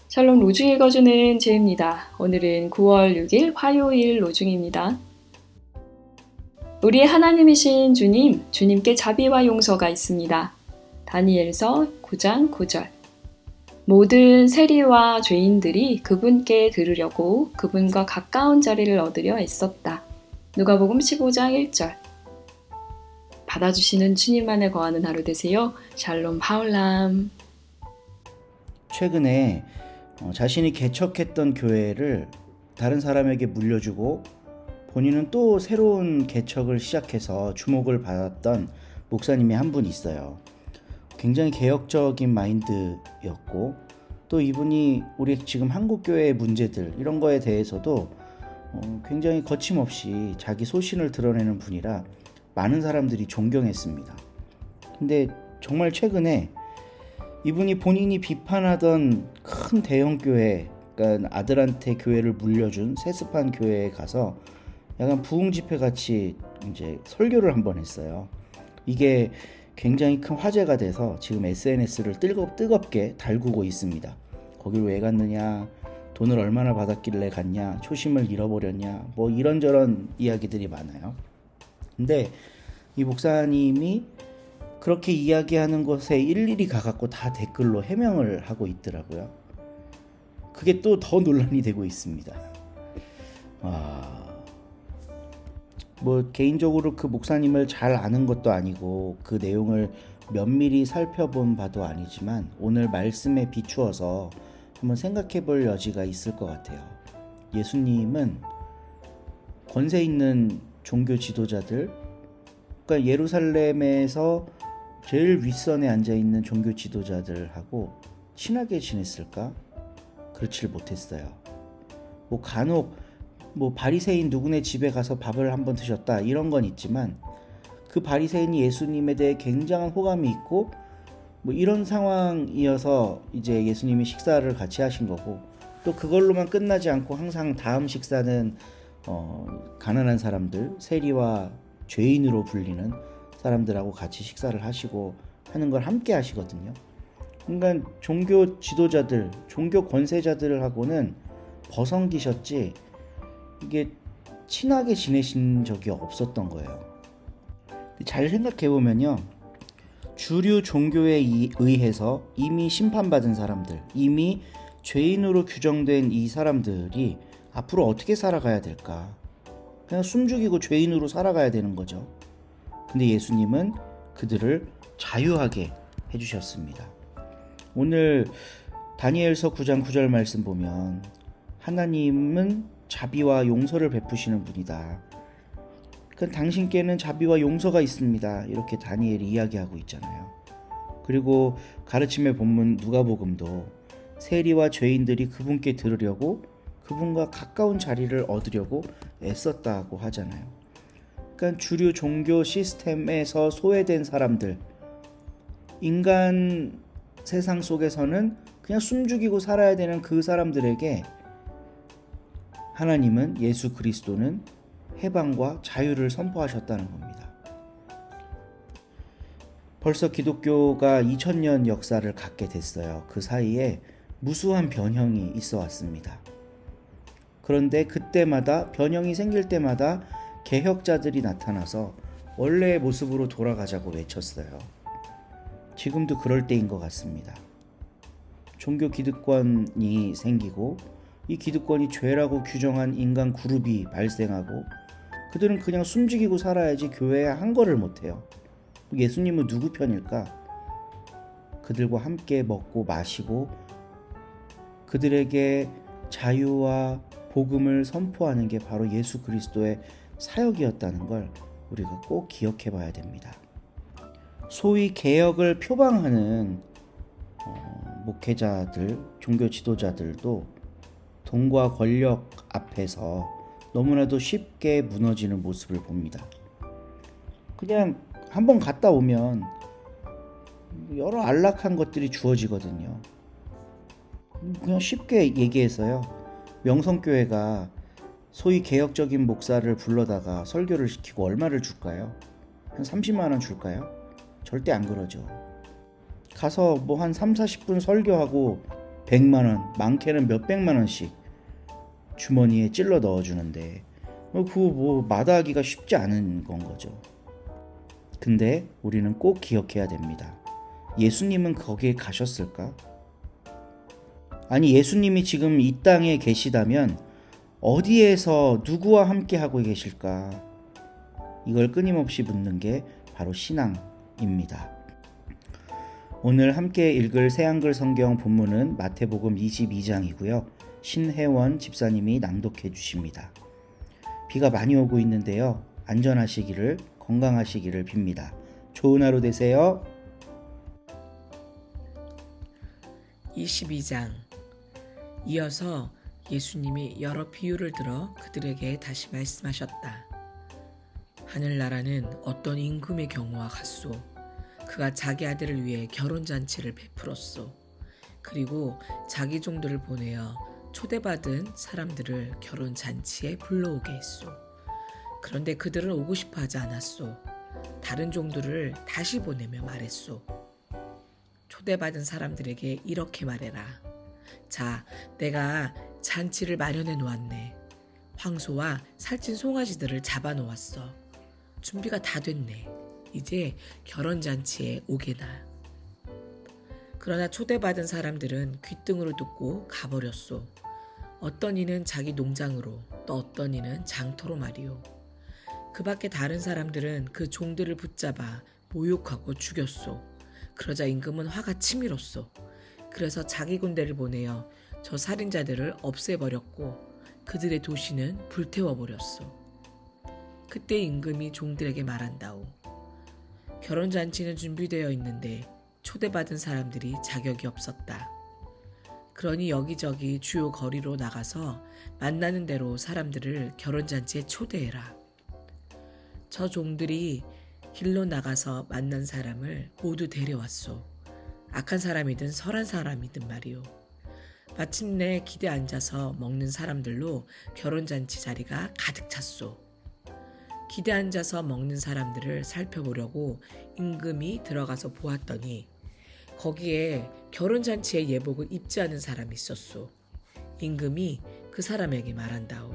샬롬 로중 읽어주는 제입니다. 오늘은 9월 6일 화요일 로중입니다. 우리 하나님이신 주님, 주님께 자비와 용서가 있습니다. 다니엘서 9장 9절. 모든 세리와 죄인들이 그분께 들으려고 그분과 가까운 자리를 얻으려 애썼다. 누가복음 15장 1절. 받아주시는 주님 안에 거하는 하루 되세요. 샬롬 하울람. 최근에 자신이 개척했던 교회를 다른 사람에게 물려주고 본인은 또 새로운 개척을 시작해서 주목을 받았던 목사님이 한 분 있어요. 굉장히 개혁적인 마인드였고 또 이분이 우리 지금 한국교회의 문제들 이런 거에 대해서도 굉장히 거침없이 자기 소신을 드러내는 분이라 많은 사람들이 존경했습니다. 근데 정말 최근에 이분이 본인이 비판하던 큰 대형 교회, 그러니까 아들한테 교회를 물려준 세습한 교회에 가서 약간 부흥 집회 같이 이제 설교를 한번 했어요. 이게 굉장히 큰 화제가 돼서 지금 SNS를 뜨겁게 달구고 있습니다. 거길 왜 갔느냐, 돈을 얼마나 받았길래 갔냐, 초심을 잃어버렸냐, 뭐 이런저런 이야기들이 많아요. 근데 이 목사님이 그렇게 이야기하는 곳에 일일이 가갖고 다 댓글로 해명을 하고 있더라고요. 그게 또 더 논란이 되고 있습니다. 뭐 개인적으로 그 목사님을 잘 아는 것도 아니고 그 내용을 면밀히 살펴본 바도 아니지만 오늘 말씀에 비추어서 한번 생각해 볼 여지가 있을 것 같아요. 예수님은 권세 있는 종교 지도자들, 그러니까 예루살렘에서 제일 윗선에 앉아있는 종교 지도자들하고 친하게 지냈을까? 그렇지를 못했어요. 뭐 간혹 바리새인 누구네 집에 가서 밥을 한번 드셨다 이런 건 있지만 그 바리새인이 예수님에 대해 굉장한 호감이 있고 뭐 이런 상황이어서 이제 예수님이 식사를 같이 하신 거고 또 그걸로만 끝나지 않고 항상 다음 식사는 가난한 사람들, 세리와 죄인으로 불리는 사람들하고 같이 식사를 하시고 하는 걸 함께 하시거든요. 그러니까 종교 지도자들, 종교 권세자들하고는 버성기셨지 이게 친하게 지내신 적이 없었던 거예요. 잘 생각해 보면요, 주류 종교에 의해서 이미 심판받은 사람들, 이미 죄인으로 규정된 이 사람들이 앞으로 어떻게 살아가야 될까? 그냥 숨죽이고 죄인으로 살아가야 되는 거죠. 근데 예수님은 그들을 자유하게 해주셨습니다. 오늘 다니엘서 9장 9절 말씀 보면 하나님은 자비와 용서를 베푸시는 분이다. 당신께는 자비와 용서가 있습니다. 이렇게 다니엘이 이야기하고 있잖아요. 그리고 가르침의 본문 누가복음도 세리와 죄인들이 그분께 들으려고 그분과 가까운 자리를 얻으려고 애썼다고 하잖아요. 그러니까 주류 종교 시스템에서 소외된 사람들, 인간 세상 속에서는 그냥 숨죽이고 살아야 되는 그 사람들에게 하나님은, 예수 그리스도는 해방과 자유를 선포하셨다는 겁니다. 벌써 기독교가 2000년 역사를 갖게 됐어요. 그 사이에 무수한 변형이 있어 왔습니다. 그런데 그때마다 변형이 생길 때마다 개혁자들이 나타나서 원래의 모습으로 돌아가자고 외쳤어요. 지금도 그럴 때인 것 같습니다. 종교 기득권이 생기고 이 기득권이 죄라고 규정한 인간 그룹이 발생하고 그들은 그냥 숨죽이고 살아야지 교회에 한 거를 못해요. 예수님은 누구 편일까? 그들과 함께 먹고 마시고 그들에게 자유와 복음을 선포하는 게 바로 예수 그리스도의 사역이었다는 걸 우리가 꼭 기억해 봐야 됩니다. 소위 개혁을 표방하는 목회자들, 종교 지도자들도 돈과 권력 앞에서 너무나도 쉽게 무너지는 모습을 봅니다. 그냥 한번 갔다 오면 여러 안락한 것들이 주어지거든요. 그냥 쉽게 얘기해서요, 명성교회가 소위 개혁적인 목사를 불러다가 설교를 시키고 얼마를 줄까요? 한 30만 원 줄까요? 절대 안 그러죠. 가서 뭐 한 3, 40분 설교하고 100만 원, 많게는 몇백만 원씩 주머니에 찔러 넣어주는데 그거 뭐 마다하기가 쉽지 않은 건 거죠. 근데 우리는 꼭 기억해야 됩니다. 예수님은 거기에 가셨을까? 아니, 예수님이 지금 이 땅에 계시다면 어디에서 누구와 함께 하고 계실까? 이걸 끊임없이 묻는 게 바로 신앙입니다. 오늘 함께 읽을 새한글 성경 본문은 마태복음 22장이고요. 신혜원 집사님이 낭독해 주십니다. 비가 많이 오고 있는데요. 안전하시기를, 건강하시기를 빕니다. 좋은 하루 되세요. 22장. 이어서 예수님이 여러 비유를 들어 그들에게 다시 말씀하셨다. 하늘나라는 어떤 임금의 경우와 같소. 그가 자기 아들을 위해 결혼잔치를 베풀었소. 그리고 자기 종들을 보내어 초대받은 사람들을 결혼잔치에 불러오게 했소. 그런데 그들은 오고 싶어 하지 않았소. 다른 종들을 다시 보내며 말했소. 초대받은 사람들에게 이렇게 말해라. 자, 내가 잔치를 마련해 놓았네. 황소와 살찐 송아지들을 잡아 놓았어. 준비가 다 됐네. 이제 결혼잔치에 오게나. 그러나 초대받은 사람들은 귓등으로 듣고 가버렸소. 어떤 이는 자기 농장으로, 또 어떤 이는 장터로 말이오. 그 밖에 다른 사람들은 그 종들을 붙잡아 모욕하고 죽였소. 그러자 임금은 화가 치밀었소. 그래서 자기 군대를 보내어 저 살인자들을 없애버렸고 그들의 도시는 불태워버렸소. 그때 임금이 종들에게 말한다오. 결혼잔치는 준비되어 있는데 초대받은 사람들이 자격이 없었다. 그러니 여기저기 주요 거리로 나가서 만나는 대로 사람들을 결혼잔치에 초대해라. 저 종들이 길로 나가서 만난 사람을 모두 데려왔소. 악한 사람이든 선한 사람이든 말이오. 마침내 기대 앉아서 먹는 사람들로 결혼잔치 자리가 가득 찼소. 기대 앉아서 먹는 사람들을 살펴보려고 임금이 들어가서 보았더니 거기에 결혼잔치의 예복을 입지 않은 사람이 있었소. 임금이 그 사람에게 말한다오.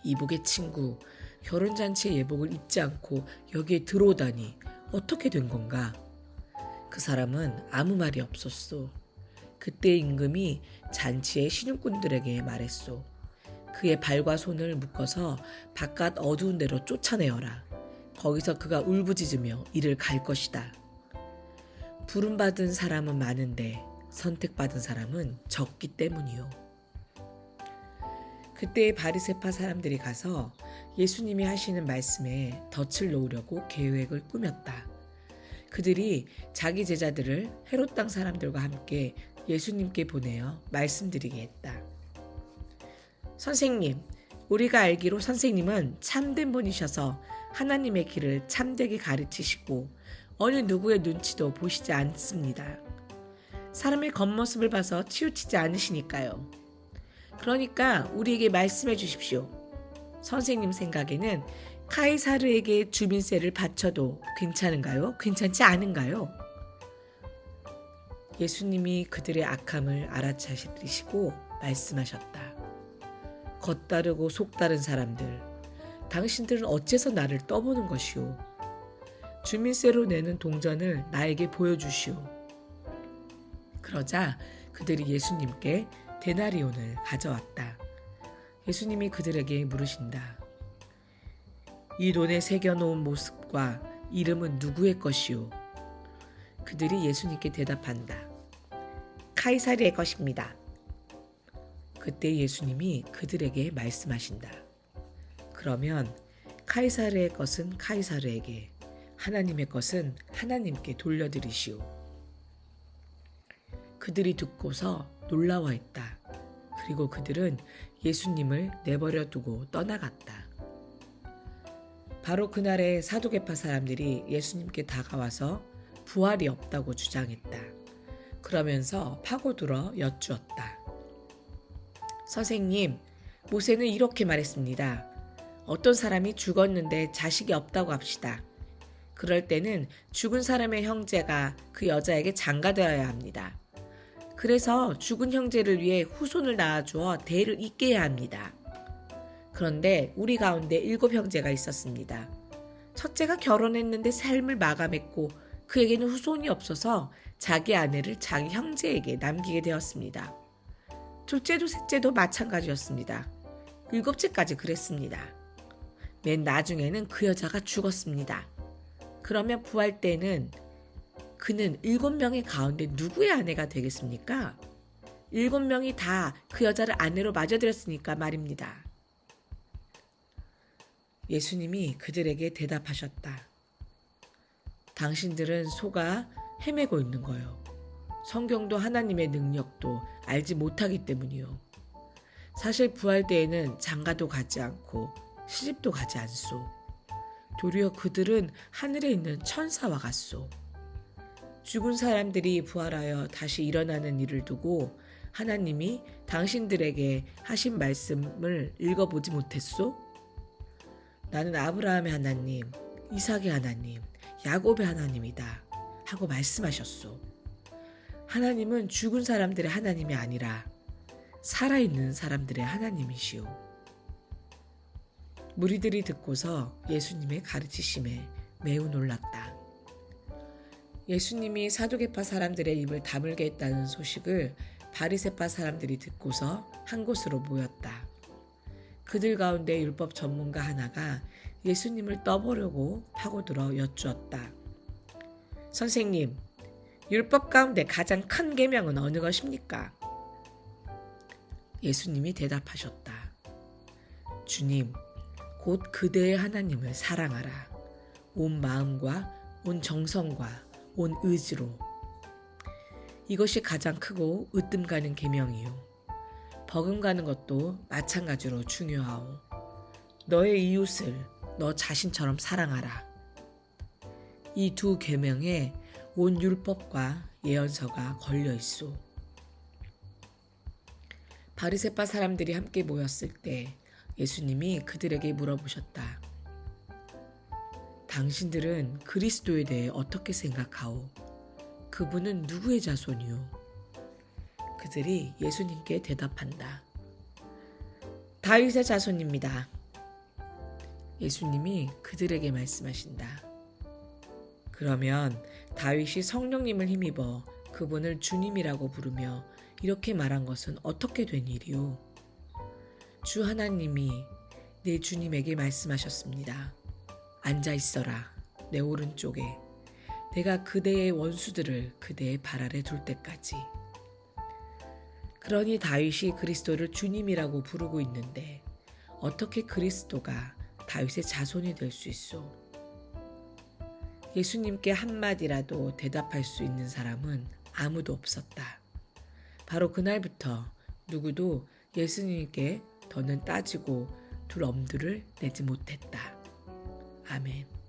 이복의 친구, 결혼잔치의 예복을 입지 않고 여기에 들어오다니 어떻게 된 건가? 그 사람은 아무 말이 없었소. 그때 임금이 잔치의 신용꾼들에게 말했소. 그의 발과 손을 묶어서 바깥 어두운 데로 쫓아내어라. 거기서 그가 울부짖으며 이를 갈 것이다. 부름받은 사람은 많은데 선택받은 사람은 적기 때문이요. 그때 바리새파 사람들이 가서 예수님이 하시는 말씀에 덫을 놓으려고 계획을 꾸몄다. 그들이 자기 제자들을 헤롯 땅 사람들과 함께 예수님께 보내어 말씀드리게 했다. 선생님, 우리가 알기로 선생님은 참된 분이셔서 하나님의 길을 참되게 가르치시고 어느 누구의 눈치도 보시지 않습니다. 사람의 겉모습을 봐서 치우치지 않으시니까요. 그러니까 우리에게 말씀해 주십시오. 선생님 생각에는 카이사르에게 주민세를 바쳐도 괜찮은가요? 괜찮지 않은가요? 예수님이 그들의 악함을 알아차리시고 말씀하셨다. 겉다르고 속다른 사람들, 당신들은 어째서 나를 떠보는 것이오? 주민세로 내는 동전을 나에게 보여주시오. 그러자 그들이 예수님께 데나리온을 가져왔다. 예수님이 그들에게 물으신다. 이 돈에 새겨놓은 모습과 이름은 누구의 것이오? 그들이 예수님께 대답한다. 카이사르의 것입니다. 그때 예수님이 그들에게 말씀하신다. 그러면 카이사르의 것은 카이사르에게, 하나님의 것은 하나님께 돌려드리시오. 그들이 듣고서 놀라워했다. 그리고 그들은 예수님을 내버려 두고 떠나갔다. 바로 그날에 사두개파 사람들이 예수님께 다가와서 부활이 없다고 주장했다. 그러면서 파고들어 여쭈었다. 선생님, 모세는 이렇게 말했습니다. 어떤 사람이 죽었는데 자식이 없다고 합시다. 그럴 때는 죽은 사람의 형제가 그 여자에게 장가되어야 합니다. 그래서 죽은 형제를 위해 후손을 낳아주어 대를 잇게 해야 합니다. 그런데 우리 가운데 7 형제가 있었습니다. 첫째가 결혼했는데 삶을 마감했고 그에게는 후손이 없어서 자기 아내를 자기 형제에게 남기게 되었습니다. 둘째도 셋째도 마찬가지였습니다. 7째까지 그랬습니다. 맨 나중에는 그 여자가 죽었습니다. 그러면 부활 때는 그는 7명의 가운데 누구의 아내가 되겠습니까? 7명이 다 그 여자를 아내로 맞아들였으니까 말입니다. 예수님이 그들에게 대답하셨다. 당신들은 속아 헤매고 있는 거요. 성경도 하나님의 능력도 알지 못하기 때문이요. 사실 부활 때에는 장가도 가지 않고 시집도 가지 않소. 도리어 그들은 하늘에 있는 천사와 같소. 죽은 사람들이 부활하여 다시 일어나는 일을 두고 하나님이 당신들에게 하신 말씀을 읽어보지 못했소? 나는 아브라함의 하나님, 이삭의 하나님, 야곱의 하나님이다 하고 말씀하셨소. 하나님은 죽은 사람들의 하나님이 아니라 살아있는 사람들의 하나님이시오. 무리들이 듣고서 예수님의 가르치심에 매우 놀랐다. 예수님이 사두개파 사람들의 입을 다물게 했다는 소식을 바리새파 사람들이 듣고서 한 곳으로 모였다. 그들 가운데 율법 전문가 하나가 예수님을 떠보려고 파고들어 여쭈었다. 선생님, 율법 가운데 가장 큰 계명은 어느 것입니까? 예수님이 대답하셨다. 주님, 곧 그대의 하나님을 사랑하라. 온 마음과 온 정성과 온 의지로. 이것이 가장 크고 으뜸 가는 계명이요. 버금가는 것도 마찬가지로 중요하오. 너의 이웃을 너 자신처럼 사랑하라. 이 2 계명에 온 율법과 예언서가 걸려 있소. 바리새파 사람들이 함께 모였을 때 예수님이 그들에게 물어보셨다. 당신들은 그리스도에 대해 어떻게 생각하오? 그분은 누구의 자손이오? 그들이 예수님께 대답한다. 다윗의 자손입니다. 예수님이 그들에게 말씀하신다. 그러면 다윗이 성령님을 힘입어 그분을 주님이라고 부르며 이렇게 말한 것은 어떻게 된 일이오? 주 하나님이 내 주님에게 말씀하셨습니다. 앉아 있어라, 내 오른쪽에. 내가 그대의 원수들을 그대의 발 아래 둘 때까지. 그러니 다윗이 그리스도를 주님이라고 부르고 있는데 어떻게 그리스도가 다윗의 자손이 될 수 있소? 예수님께 한마디라도 대답할 수 있는 사람은 아무도 없었다. 바로 그날부터 누구도 예수님께 더는 따지고 둘 엄두를 내지 못했다. 아멘.